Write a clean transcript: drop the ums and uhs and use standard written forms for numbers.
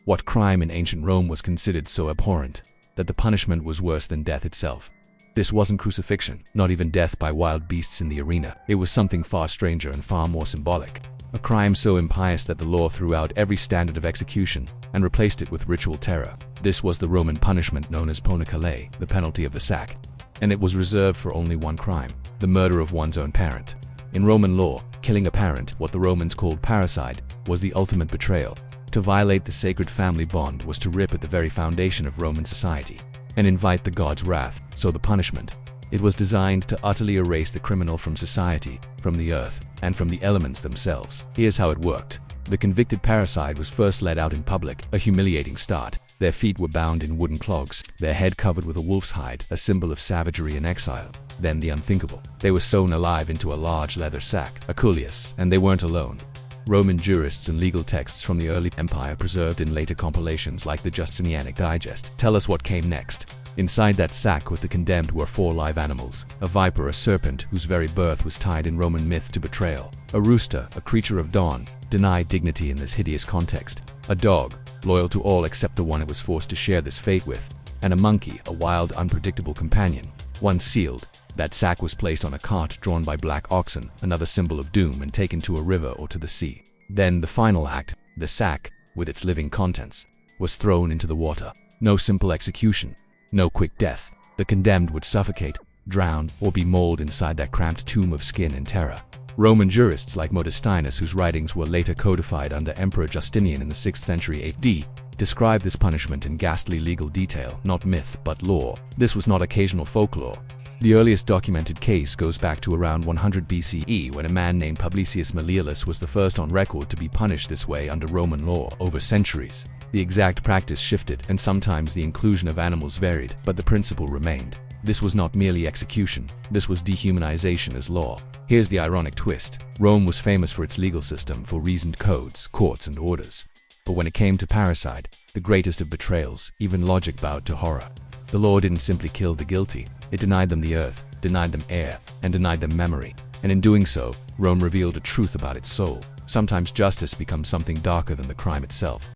What crime in ancient Rome was considered so abhorrent that the punishment was worse than death itself? This wasn't crucifixion, not even death by wild beasts in the arena. It was something far stranger and far more symbolic. A crime so impious that the law threw out every standard of execution and replaced it with ritual terror. This was the Roman punishment known as ponicale, the penalty of the sack. And it was reserved for only one crime: the murder of one's own parent. In Roman law, killing a parent, what the Romans called parricide, was the ultimate betrayal. To violate the sacred family bond was to rip at the very foundation of Roman society and invite the gods' wrath. So the punishment, it was designed to utterly erase the criminal from society, from the earth, and from the elements themselves. Here's how it worked. The convicted parricide was first led out in public, a humiliating start. Their feet were bound in wooden clogs, their head covered with a wolf's hide, a symbol of savagery and exile. Then the unthinkable. They were sewn alive into a large leather sack, a cullius, and they weren't alone. Roman jurists and legal texts from the early empire, preserved in later compilations like the Justinianic Digest, tell us what came next. Inside that sack with the condemned were 4 live animals: a viper, a serpent whose very birth was tied in Roman myth to betrayal; a rooster, a creature of dawn, denied dignity in this hideous context; a dog, loyal to all except the one it was forced to share this fate with; and a monkey, a wild, unpredictable companion. Once sealed, that sack was placed on a cart drawn by black oxen, another symbol of doom, and taken to a river or to the sea. Then the final act, the sack, with its living contents, was thrown into the water. No simple execution, no quick death. The condemned would suffocate, drown, or be mauled inside that cramped tomb of skin and terror. Roman jurists like Modestinus, whose writings were later codified under Emperor Justinian in the 6th century AD, describe this punishment in ghastly legal detail, not myth but law. This was not occasional folklore. The earliest documented case goes back to around 100 BCE, when a man named Publicius Malleolus was the first on record to be punished this way under Roman law. Over centuries, the exact practice shifted, and sometimes the inclusion of animals varied, but the principle remained. This was not merely execution, this was dehumanization as law. Here's the ironic twist. Rome was famous for its legal system, for reasoned codes, courts, and orders. But when it came to parricide, the greatest of betrayals, even logic bowed to horror. The law didn't simply kill the guilty, it denied them the earth, denied them air, and denied them memory. And in doing so, Rome revealed a truth about its soul. Sometimes justice becomes something darker than the crime itself.